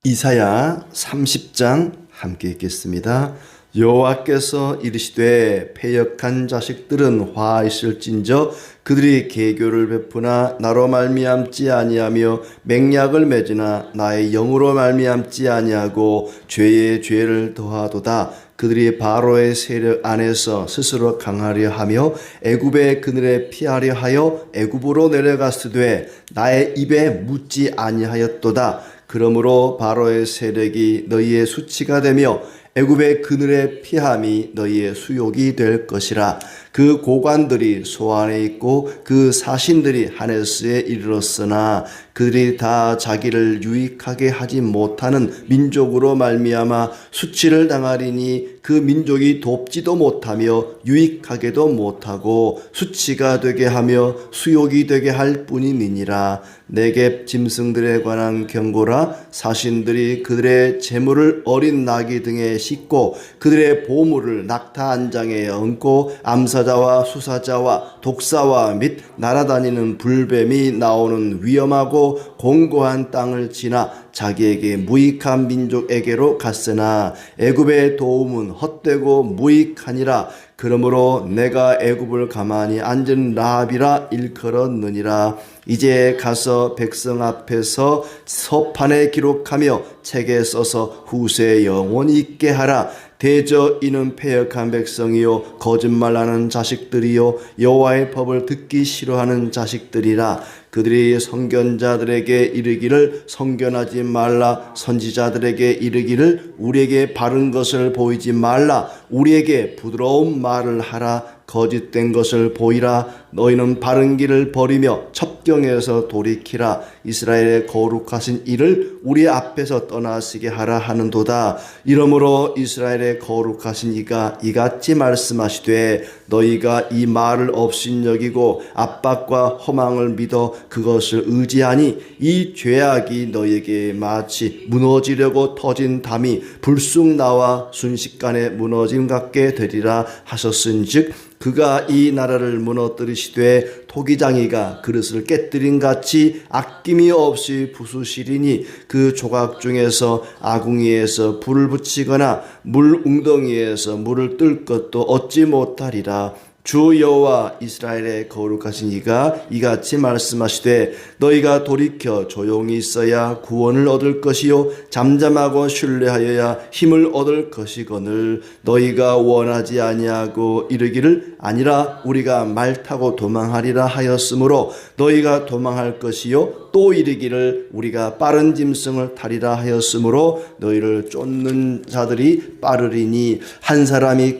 이사야 30장 함께 읽겠습니다. 여호와께서 이르시되 패역한 자식들은 화 있을진저 그들이 계교를 베푸나 나로 말미암지 아니하며 맹약을 맺으나 나의 영으로 말미암지 아니하고 죄에 죄를 더하도다. 그들이 바로의 세력 안에서 스스로 강하려 하며 애굽의 그늘에 피하려 하여 애굽으로 내려갔으되 나의 입에 묻지 아니하였도다. 그러므로 바로의 세력이 너희의 수치가 되며 애굽의 그늘에 피함이 너희의 수욕이 될 것이라. 그 고관들이 소안에 있고 그 사신들이 하네스에 이르렀으나 그들이 다 자기를 유익하게 하지 못하는 민족으로 말미암아 수치를 당하리니 그 민족이 돕지도 못하며 유익하게도 못하고 수치가 되게 하며 수욕이 되게 할 뿐이니라. 네겝 짐승들에 관한 경고라. 사신들이 그들의 재물을 어린 나귀 등에 싣고 그들의 보물을 낙타 안장에 얹고 암사자와 수사자와 독사와 및 날아다니는 불뱀이 나오는 위험하고 공고한 땅을 지나 자기에게 무익한 민족에게로 갔으나 애굽의 도움은 헛되고 무익하니라. 그러므로 내가 애굽을 가만히 앉은 라합이라 일컬었느니라. 이제 가서 백성 앞에서 서판에 기록하며 책에 써서 후세에 영원히 있게 하라. 대저 이는 패역한 백성이요 거짓말하는 자식들이요 여호와의 법을 듣기 싫어하는 자식들이라. 그들이 선견자들에게 이르기를 선견하지 말라. 선지자들에게 이르기를 우리에게 바른 것을 보이지 말라. 우리에게 부드러운 말을 하라. 거짓된 것을 보이라. 너희는 바른 길을 버리며 첩경에서 돌이키라. 이스라엘의 거룩하신 이를 우리 앞에서 떠나시게 하라 하는도다. 이러므로 이스라엘의 거룩하신 이가 이같이 말씀하시되 너희가 이 말을 업신여기고 압박과 허망을 믿어 그것을 의지하니 이 죄악이 너희에게 마치 무너지려고 터진 담이 불쑥 나와 순식간에 무너짐 같게 되리라 하셨은즉 그가 이 나라를 무너뜨리시되 토기장이가 그릇을 깨뜨린 같이 아낌이 없이 부수시리니 그 조각 중에서 아궁이에서 불을 붙이거나 물 웅덩이에서 물을 뜰 것도 얻지 못하리라. 주 여호와 이스라엘의 거룩하신 이가 이같이 말씀하시되 너희가 돌이켜 조용히 있어야 구원을 얻을 것이요 잠잠하고 신뢰하여야 힘을 얻을 것이거늘 너희가 원하지 아니하고 이르기를 아니라 우리가 말 타고 도망하리라 하였으므로 너희가 도망할 것이요 또 이르기를 우리가 빠른 짐승을 타리라 하였으므로 너희를 쫓는 자들이 빠르리니 한 사람이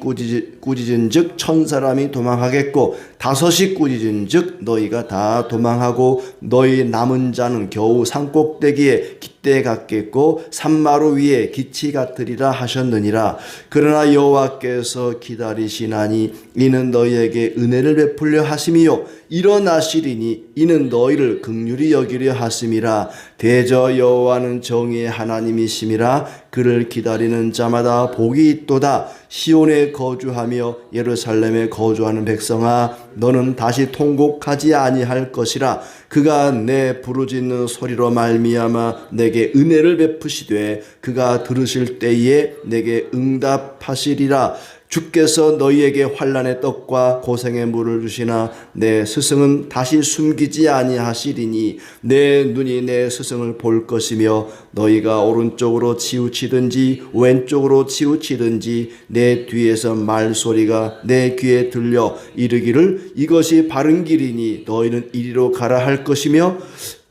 꾸짖은즉 천 사람이 도망하겠고 다섯이 꾸짖은즉 너희가 다 도망하고 너희 남은 자는 겨우 산꼭대기에 깃대 같겠고 산마루 위에 기치 같으리라 하셨느니라. 그러나 여호와께서 기다리시나니 이는 너희에게 은혜를 베풀려 하심이요 일어나시리니 이는 너희를 긍휼히 여기려 하심이라. 대저 여호와는 정의의 하나님이심이라. 그를 기다리는 자마다 복이 있도다. 시온에 거주하며 예루살렘에 거주하는 백성아 너는 다시 통곡하지 아니할 것이라. 그가 내 부르짖는 소리로 말미암아 내게 은혜를 베푸시되 그가 들으실 때에 내게 응답하시리라. 주께서 너희에게 환난의 떡과 고생의 물을 주시나 내 스승은 다시 숨기지 아니하시리니 내 눈이 내 스승을 볼 것이며 너희가 오른쪽으로 치우치든지 왼쪽으로 치우치든지 내 뒤에서 말소리가 내 귀에 들려 이르기를 이것이 바른 길이니 너희는 이리로 가라 할 것이며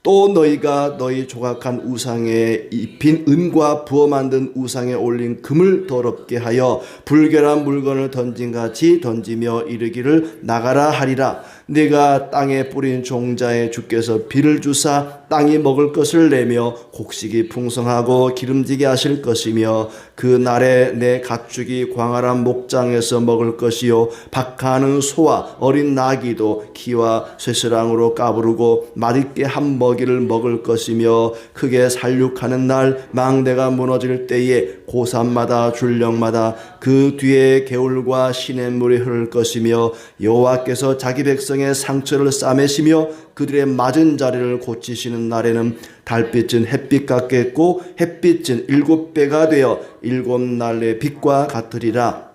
또 너희가 너희 조각한 우상에 입힌 은과 부어 만든 우상에 올린 금을 더럽게 하여 불결한 물건을 던진같이 던지며 이르기를 나가라 하리라. 네가 땅에 뿌린 종자에 주께서 비를 주사 땅이 먹을 것을 내며 곡식이 풍성하고 기름지게 하실 것이며 그 날에 내 가축이 광활한 목장에서 먹을 것이요 박하는 소와 어린 나귀도 키와 쇠스랑으로 까부르고 맛있게 한 먹이를 먹을 것이며 크게 살육하는 날 망대가 무너질 때에 고산마다 줄령마다 그 뒤에 개울과 시냇물이 흐를 것이며 여호와께서 자기 백성의 상처를 싸매시며 그들의 맞은 자리를 고치시는 날에는 달빛은 햇빛 같겠고 햇빛은 7배가 되어 7날의 빛과 같으리라.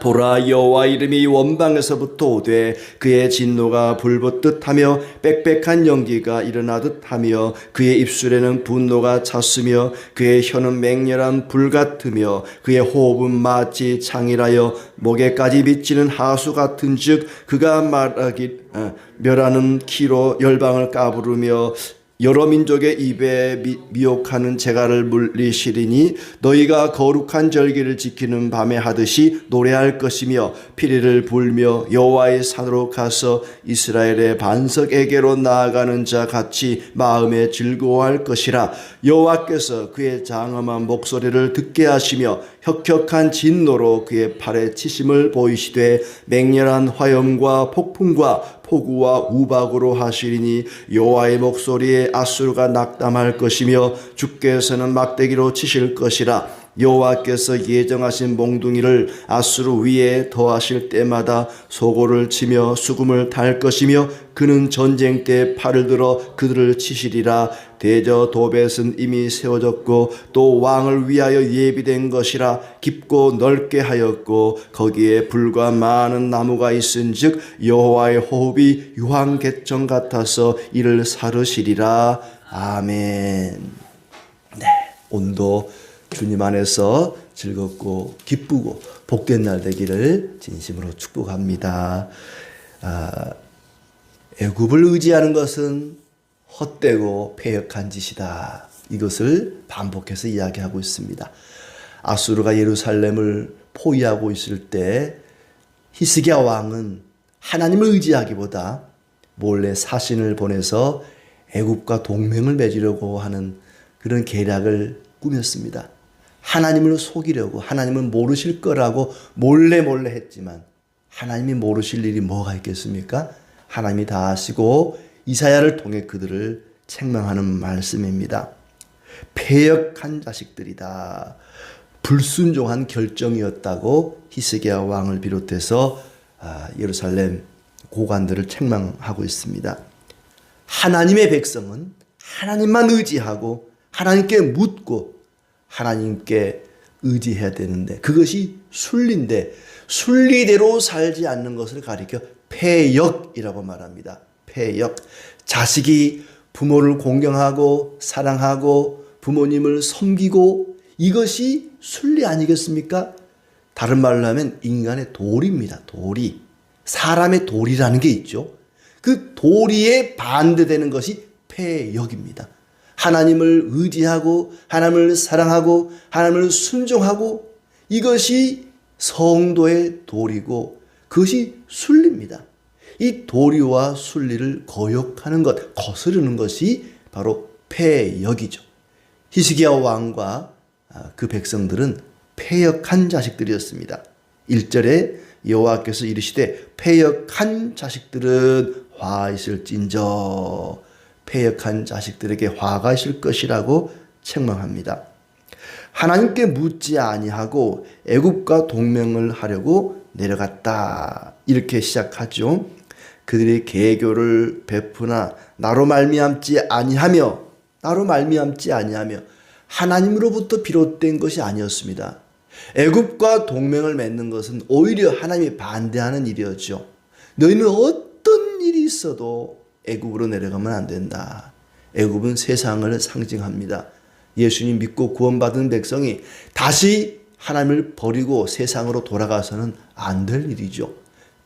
보라, 여호와 이름이 원방에서부터 오되 그의 진노가 불붙듯 하며 빽빽한 연기가 일어나듯 하며 그의 입술에는 분노가 찼으며 그의 혀는 맹렬한 불 같으며 그의 호흡은 마치 창이라여 목에까지 비치는 하수 같은즉 그가 멸하는 키로 열방을 까부르며 여러 민족의 입에 미혹하는 재갈을 물리시리니 너희가 거룩한 절기를 지키는 밤에 하듯이 노래할 것이며 피리를 불며 여호와의 산으로 가서 이스라엘의 반석에게로 나아가는 자 같이 마음에 즐거워할 것이라. 여호와께서 그의 장엄한 목소리를 듣게 하시며 혁혁한 진노로 그의 팔에 치심을 보이시되 맹렬한 화염과 폭풍과 폭우와 우박으로 하시리니 여호와의 목소리에 아수르가 낙담할 것이며 주께서는 막대기로 치실 것이라. 여호와께서 예정하신 몽둥이를 아수르 위에 더하실 때마다 소고를 치며 수금을 탈 것이며 그는 전쟁 때 팔을 들어 그들을 치시리라. 대저 도벳은 이미 세워졌고 또 왕을 위하여 예비된 것이라. 깊고 넓게 하였고 거기에 불과 많은 나무가 있은즉 여호와의 호흡이 유황개청 같아서 이를 사르시리라. 아멘. 네, 오늘도 주님 안에서 즐겁고 기쁘고 복된 날 되기를 진심으로 축복합니다. 애굽을 의지하는 것은 헛되고 패역한 짓이다. 이것을 반복해서 이야기하고 있습니다. 아수르가 예루살렘을 포위하고 있을 때 히스기야 왕은 하나님을 의지하기보다 몰래 사신을 보내서 애굽과 동맹을 맺으려고 하는 그런 계략을 꾸몄습니다. 하나님을 속이려고, 하나님은 모르실 거라고 몰래 했지만 하나님이 모르실 일이 뭐가 있겠습니까? 하나님이 다 아시고 이사야를 통해 그들을 책망하는 말씀입니다. 패역한 자식들이다. 불순종한 결정이었다고 히스기야 왕을 비롯해서 예루살렘 고관들을 책망하고 있습니다. 하나님의 백성은 하나님만 의지하고 하나님께 묻고 하나님께 의지해야 되는데 그것이 순리인데 순리대로 살지 않는 것을 가리켜 패역이라고 말합니다. 패역. 자식이 부모를 공경하고 사랑하고 부모님을 섬기고 이것이 순리 아니겠습니까? 다른 말로 하면 인간의 도리입니다. 도리. 사람의 도리라는 게 있죠. 그 도리에 반대되는 것이 패역입니다. 하나님을 의지하고 하나님을 사랑하고 하나님을 순종하고 이것이 성도의 도리고 그것이 순리입니다. 이 도리와 순리를 거역하는 것, 거스르는 것이 바로 패역이죠. 히스기야 왕과 그 백성들은 패역한 자식들이었습니다. 1절에 여호와께서 이르시되 패역한 자식들은 화 있을진저, 패역한 자식들에게 화가 있을 것이라고 책망합니다. 하나님께 묻지 아니하고 애굽과 동맹을 하려고 내려갔다. 이렇게 시작하죠. 그들이 계교를 베푸나 나로 말미암지 아니하며 하나님으로부터 비롯된 것이 아니었습니다. 애굽과 동맹을 맺는 것은 오히려 하나님이 반대하는 일이었죠. 너희는 어떤 일이 있어도 애굽으로 내려가면 안 된다. 애굽은 세상을 상징합니다. 예수님 믿고 구원받은 백성이 다시 하나님을 버리고 세상으로 돌아가서는 안 될 일이죠.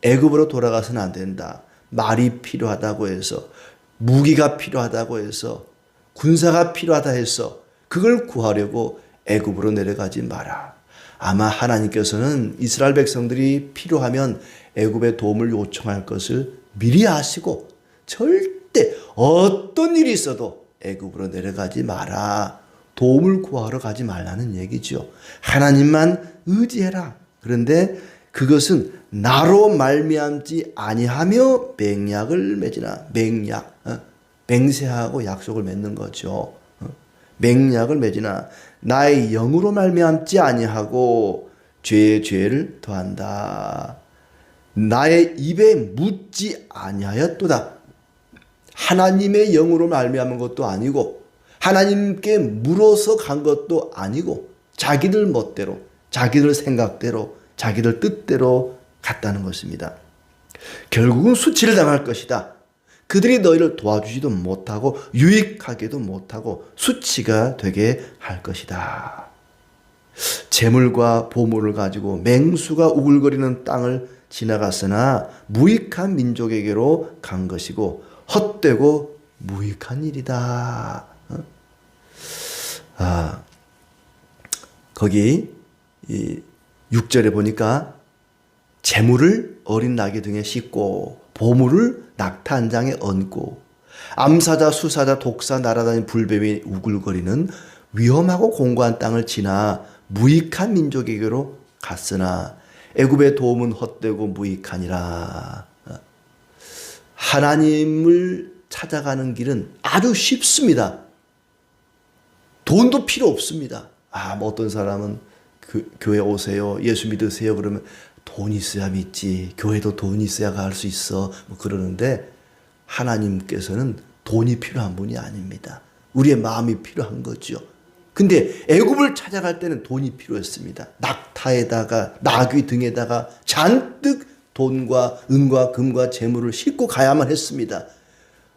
애굽으로 돌아가서는 안 된다. 말이 필요하다고 해서, 무기가 필요하다고 해서, 군사가 필요하다 해서 그걸 구하려고 애굽으로 내려가지 마라. 아마 하나님께서는 이스라엘 백성들이 필요하면 애굽의 도움을 요청할 것을 미리 아시고 절대 어떤 일이 있어도 애굽으로 내려가지 마라. 도움을 구하러 가지 말라는 얘기죠. 하나님만 의지해라. 그런데 그것은 나로 말미암지 아니하며 맹약을 맺으나. 맹세하고 약속을 맺는 거죠. 맹약을 맺으나 나의 영으로 말미암지 아니하고 죄의 죄를 더한다. 나의 입에 묻지 아니하였도다. 하나님의 영으로 말미암은 것도 아니고 하나님께 물어서 간 것도 아니고 자기들 멋대로, 자기들 생각대로, 자기들 뜻대로 갔다는 것입니다. 결국은 수치를 당할 것이다. 그들이 너희를 도와주지도 못하고 유익하게도 못하고 수치가 되게 할 것이다. 재물과 보물을 가지고 맹수가 우글거리는 땅을 지나갔으나 무익한 민족에게로 간 것이고 헛되고 무익한 일이다. 거기 6절에 보니까 재물을 어린 나귀 등에 싣고 보물을 낙타 한 장에 얹고 암사자, 수사자, 독사, 날아다니는 불뱀이 우글거리는 위험하고 공고한 땅을 지나 무익한 민족에게로 갔으나 애굽의 도움은 헛되고 무익하니라. 하나님을 찾아가는 길은 아주 쉽습니다. 돈도 필요 없습니다. 뭐 어떤 사람은 교회 오세요, 예수 믿으세요 그러면 돈 있어야 믿지, 교회도 돈 있어야 갈 수 있어 뭐 그러는데 하나님께서는 돈이 필요한 분이 아닙니다. 우리의 마음이 필요한 거죠. 근데 애굽을 찾아갈 때는 돈이 필요했습니다. 낙타에다가 나귀 등에다가 잔뜩 돈과 은과 금과 재물을 싣고 가야만 했습니다.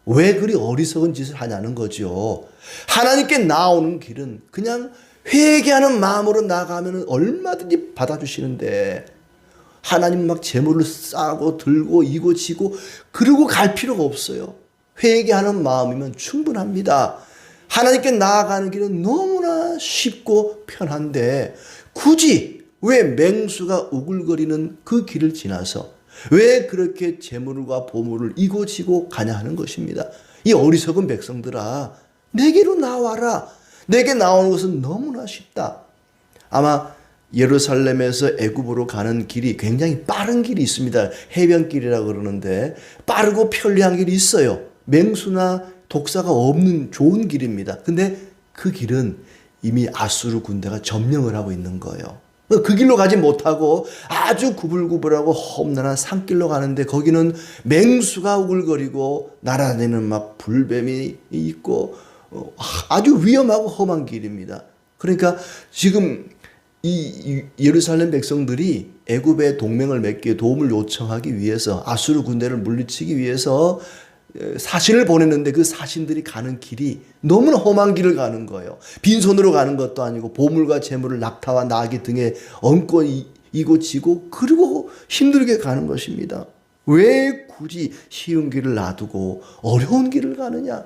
왜 그리 어리석은 짓을 하냐는 거죠. 하나님께 나오는 길은 그냥 회개하는 마음으로 나가면 얼마든지 받아주시는데 하나님 막 재물을 싸고 들고 이고 지고 그러고 갈 필요가 없어요. 회개하는 마음이면 충분합니다. 하나님께 나아가는 길은 너무나 쉽고 편한데 굳이 왜 맹수가 우글거리는 그 길을 지나서 왜 그렇게 재물과 보물을 이고 지고 가냐 하는 것입니다. 이 어리석은 백성들아, 내게로 나와라. 내게 나오는 것은 너무나 쉽다. 아마 예루살렘에서 애굽으로 가는 길이 굉장히 빠른 길이 있습니다. 해변길이라고 그러는데 빠르고 편리한 길이 있어요. 맹수나 독사가 없는 좋은 길입니다. 근데 그 길은 이미 아수르 군대가 점령을 하고 있는 거예요. 그 길로 가지 못하고 아주 구불구불하고 험난한 산길로 가는데 거기는 맹수가 우글거리고 날아다니는 막 불뱀이 있고 아주 위험하고 험한 길입니다. 그러니까 지금 이 예루살렘 백성들이 애굽의 동맹을 맺기에 도움을 요청하기 위해서 아수르 군대를 물리치기 위해서 사신을 보냈는데 그 사신들이 가는 길이 너무나 험한 길을 가는 거예요. 빈손으로 가는 것도 아니고 보물과 재물을 낙타와 나귀 등에 얹고 이고 지고 그리고 힘들게 가는 것입니다. 왜 굳이 쉬운 길을 놔두고 어려운 길을 가느냐?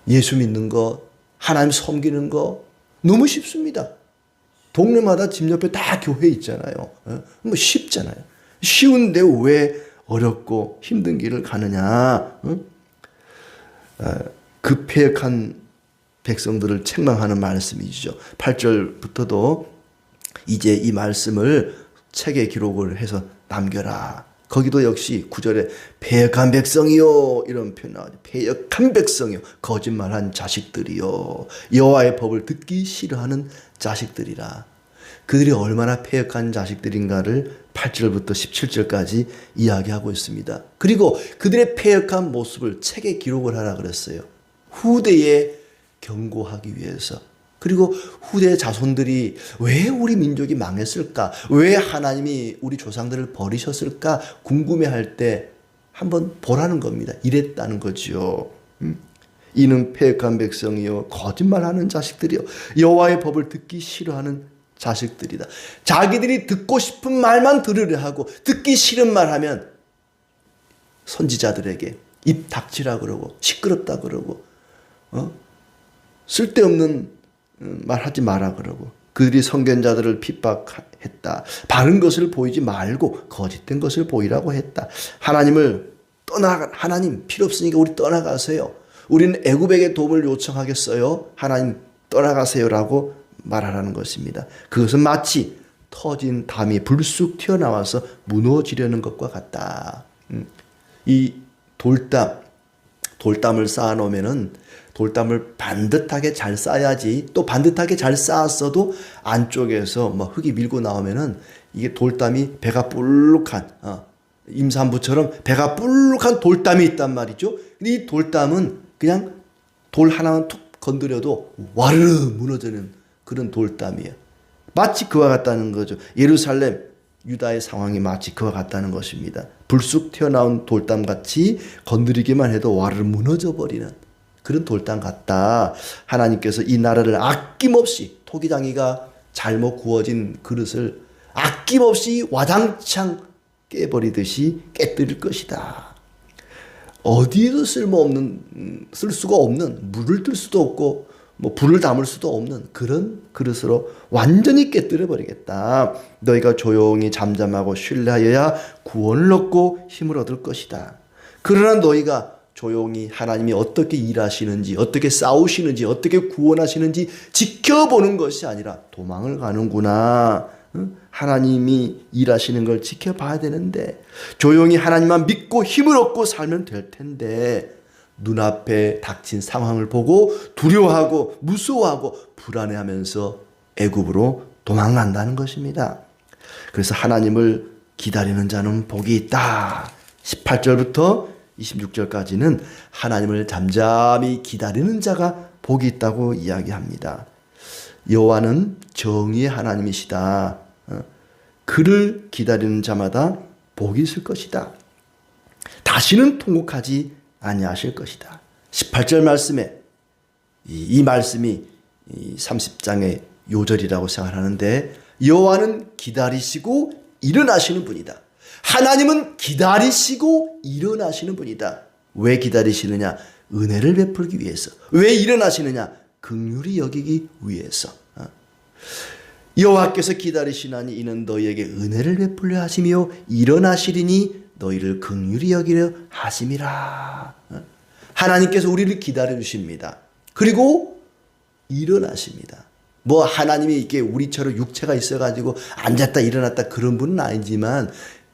예수 믿는 거, 하나님 섬기는 거 너무 쉽습니다. 동네마다 집 옆에 다 교회 있잖아요. 뭐 쉽잖아요. 쉬운데 왜 어렵고 힘든 길을 가느냐? 그 패역한 백성들을 책망하는 말씀이죠. 8절부터도 이제 이 말씀을 책에 기록을 해서 남겨라. 거기도 역시 9절에 패역한 백성이요 이런 표현 나오죠. 패역한 백성이요, 거짓말한 자식들이요, 여호와의 법을 듣기 싫어하는 자식들이라. 그들이 얼마나 패역한 자식들인가를 8절부터 17절까지 이야기하고 있습니다. 그리고 그들의 패역한 모습을 책에 기록을 하라 그랬어요. 후대에 경고하기 위해서. 그리고 후대 자손들이 왜 우리 민족이 망했을까? 왜 하나님이 우리 조상들을 버리셨을까? 궁금해할 때 한번 보라는 겁니다. 이랬다는 거지요. 이는 패역한 백성이요, 거짓말하는 자식들이요, 여호와의 법을 듣기 싫어하는 자식들이다. 자기들이 듣고 싶은 말만 들으려 하고 듣기 싫은 말 하면 선지자들에게 입 닥치라 그러고 시끄럽다 그러고 쓸데없는 말하지 마라 그러고 그들이 선견자들을 핍박했다. 바른 것을 보이지 말고 거짓된 것을 보이라고 했다. 하나님 필요 없으니까 우리 떠나가세요. 우리는 애굽에게 도움을 요청하겠어요. 하나님 떠나가세요라고 말하라는 것입니다. 그것은 마치 터진 담이 불쑥 튀어나와서 무너지려는 것과 같다. 이 돌담을 쌓아놓으면은 돌담을 반듯하게 잘 쌓아야지, 또 반듯하게 잘 쌓았어도 안쪽에서 뭐 흙이 밀고 나오면은 이게 돌담이 배가 볼록한 임산부처럼 배가 뿔룩한 돌담이 있단 말이죠. 근데 이 돌담은 그냥 돌 하나만 툭 건드려도 와르르 무너지는 그런 돌담이에요. 마치 그와 같다는 거죠. 예루살렘, 유다의 상황이 마치 그와 같다는 것입니다. 불쑥 튀어나온 돌담같이 건드리기만 해도 와르르 무너져버리는 그런 돌담 같다. 하나님께서 이 나라를 아낌없이 토기장이가 잘못 구워진 그릇을 아낌없이 와장창 깨버리듯이 깨뜨릴 것이다. 어디에도 쓸 수가 없는, 물을 뜰 수도 없고 불을 담을 수도 없는 그런 그릇으로 완전히 깨뜨려 버리겠다. 너희가 조용히 잠잠하고 신뢰하여야 구원을 얻고 힘을 얻을 것이다. 그러나 너희가 조용히 하나님이 어떻게 일하시는지, 어떻게 싸우시는지, 어떻게 구원하시는지 지켜보는 것이 아니라 도망을 가는구나. 하나님이 일하시는 걸 지켜봐야 되는데 조용히 하나님만 믿고 힘을 얻고 살면 될 텐데 눈앞에 닥친 상황을 보고 두려워하고 무서워하고 불안해하면서 애굽으로 도망간다는 것입니다. 그래서 하나님을 기다리는 자는 복이 있다. 18절부터 26절까지는 하나님을 잠잠히 기다리는 자가 복이 있다고 이야기합니다. 여호와는 정의의 하나님이시다. 그를 기다리는 자마다 복이 있을 것이다. 다시는 통곡하지 아니하실 것이다. 18절 말씀에 이 말씀이 30장의 요절이라고 생각하는데 여호와는 기다리시고 일어나시는 분이다. 하나님은 기다리시고 일어나시는 분이다. 왜 기다리시느냐? 은혜를 베풀기 위해서. 왜 일어나시느냐? 긍휼히 여기기 위해서. 여호와께서 기다리시나니 이는 너희에게 은혜를 베풀려 하시며 일어나시리니 너희를 긍휼히 여기려 하심이라. 하나님께서 우리를 기다려 주십니다. 그리고 일어나십니다. 하나님이 이렇게 우리처럼 육체가 있어가지고 앉았다 일어났다 그런 분은 아니지만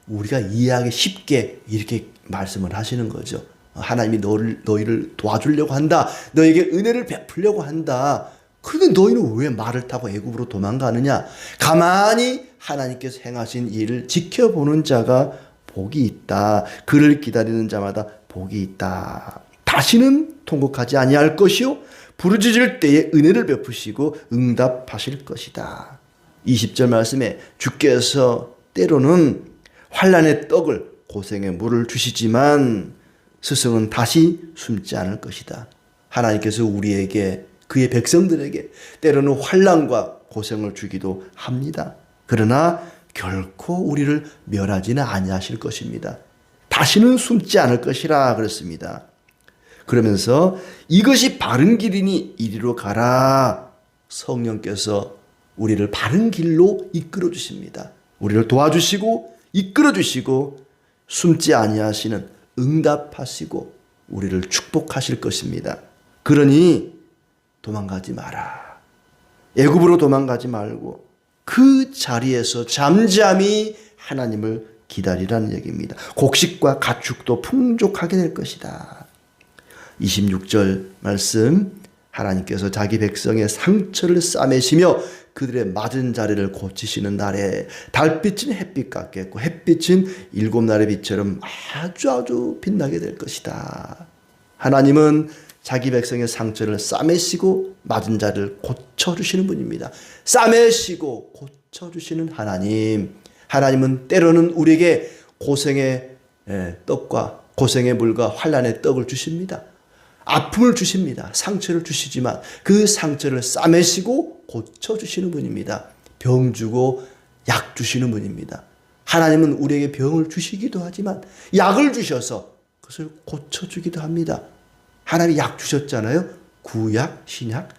우리가 이해하기 쉽게 이렇게 말씀을 하시는 거죠. 하나님이 너희를 도와주려고 한다. 너에게 은혜를 베풀려고 한다. 그런데 너희는 왜 말을 타고 애굽으로 도망가느냐? 가만히 하나님께서 행하신 일을 지켜보는 자가 복이 있다. 그를 기다리는 자마다 복이 있다. 다시는 통곡하지 아니할 것이요 부르짖을 때에 은혜를 베푸시고 응답하실 것이다. 20절 말씀에 주께서 때로는 환난의 떡을 고생의 물을 주시지만 스승은 다시 숨지 않을 것이다. 하나님께서 우리에게 그의 백성들에게 때로는 환난과 고생을 주기도 합니다. 그러나 결코 우리를 멸하지는 아니하실 것입니다. 다시는 숨지 않을 것이라 그랬습니다. 그러면서 이것이 바른 길이니 이리로 가라. 성령께서 우리를 바른 길로 이끌어 주십니다. 우리를 도와주시고 이끌어 주시고 숨지 아니하시는 응답하시고 우리를 축복하실 것입니다. 그러니 도망가지 마라. 애굽으로 도망가지 말고 그 자리에서 잠잠히 하나님을 기다리라는 얘기입니다. 곡식과 가축도 풍족하게 될 것이다. 26절 말씀, 하나님께서 자기 백성의 상처를 싸매시며 그들의 맞은 자리를 고치시는 날에 달빛은 햇빛 같겠고 햇빛은 일곱 날의 빛처럼 아주 빛나게 될 것이다. 하나님은 자기 백성의 상처를 싸매시고 맞은 자를 고쳐주시는 분입니다. 싸매시고 고쳐주시는 하나님. 하나님은 때로는 우리에게 고생의 떡과 고생의 물과 환난의 떡을 주십니다. 아픔을 주십니다. 상처를 주시지만 그 상처를 싸매시고 고쳐주시는 분입니다. 병 주고 약 주시는 분입니다. 하나님은 우리에게 병을 주시기도 하지만 약을 주셔서 그것을 고쳐주기도 합니다. 하나님이 약 주셨잖아요. 구약, 신약.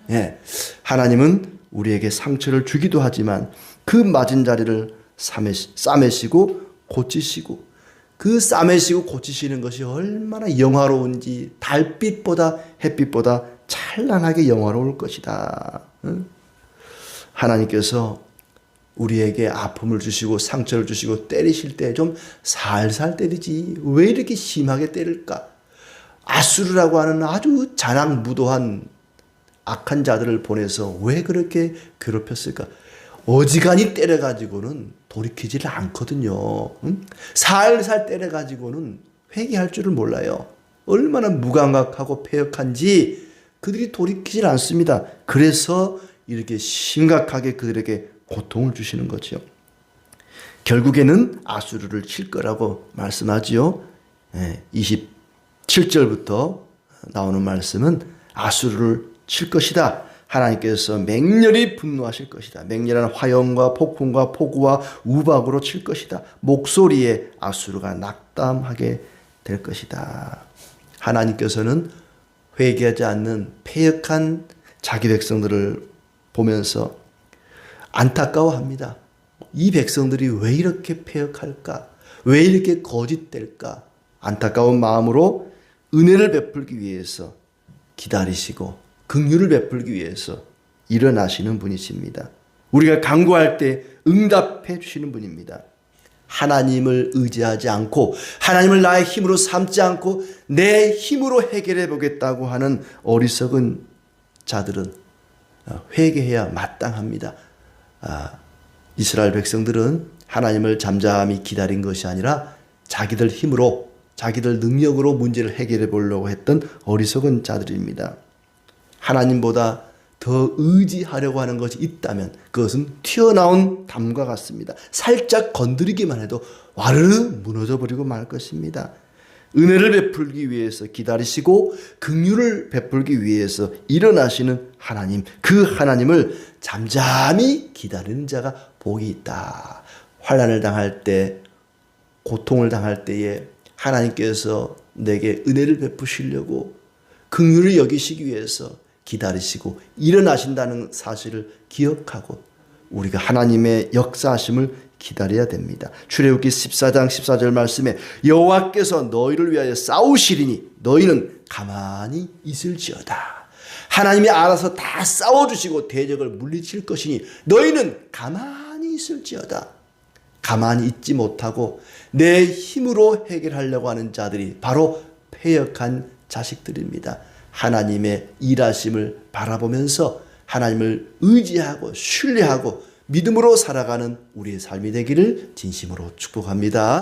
하나님은 우리에게 상처를 주기도 하지만 그 맞은 자리를 싸매시고 고치시고 그 싸매시고 고치시는 것이 얼마나 영화로운지 달빛보다 햇빛보다 찬란하게 영화로울 것이다. 하나님께서 우리에게 아픔을 주시고 상처를 주시고 때리실 때 좀 살살 때리지 왜 이렇게 심하게 때릴까? 아수르라고 하는 아주 잔악무도한 악한 자들을 보내서 왜 그렇게 괴롭혔을까? 어지간히 때려가지고는 돌이키지를 않거든요. 살살 때려가지고는 회개할 줄을 몰라요. 얼마나 무감각하고 패역한지 그들이 돌이키질 않습니다. 그래서 이렇게 심각하게 그들에게 고통을 주시는 거죠. 결국에는 아수르를 칠 거라고 말씀하지요. 27절부터 나오는 말씀은 아수르를 칠 것이다. 하나님께서 맹렬히 분노하실 것이다. 맹렬한 화염과 폭풍과 폭우와 우박으로 칠 것이다. 목소리에 아수르가 낙담하게 될 것이다. 하나님께서는 회개하지 않는 패역한 자기 백성들을 보면서 안타까워합니다. 이 백성들이 왜 이렇게 패역할까? 왜 이렇게 거짓될까? 안타까운 마음으로 은혜를 베풀기 위해서 기다리시고 긍휼을 베풀기 위해서 일어나시는 분이십니다. 우리가 간구할 때 응답해 주시는 분입니다. 하나님을 의지하지 않고 하나님을 나의 힘으로 삼지 않고 내 힘으로 해결해 보겠다고 하는 어리석은 자들은 회개해야 마땅합니다. 이스라엘 백성들은 하나님을 잠잠히 기다린 것이 아니라 자기들 힘으로 자기들 능력으로 문제를 해결해 보려고 했던 어리석은 자들입니다. 하나님보다 더 의지하려고 하는 것이 있다면 그것은 튀어나온 담과 같습니다. 살짝 건드리기만 해도 와르르 무너져 버리고 말 것입니다. 은혜를 베풀기 위해서 기다리시고 긍휼을 베풀기 위해서 일어나시는 하나님, 그 하나님을 잠잠히 기다리는 자가 복이 있다. 환난을 당할 때, 고통을 당할 때에 하나님께서 내게 은혜를 베푸시려고 긍휼을 여기시기 위해서 기다리시고 일어나신다는 사실을 기억하고 우리가 하나님의 역사하심을 기다려야 됩니다. 출애굽기 14장 14절 말씀에 여호와께서 너희를 위하여 싸우시리니 너희는 가만히 있을지어다. 하나님이 알아서 다 싸워주시고 대적을 물리칠 것이니 너희는 가만히 있을지어다. 가만히 있지 못하고 내 힘으로 해결하려고 하는 자들이 바로 패역한 자식들입니다. 하나님의 일하심을 바라보면서 하나님을 의지하고 신뢰하고 믿음으로 살아가는 우리의 삶이 되기를 진심으로 축복합니다.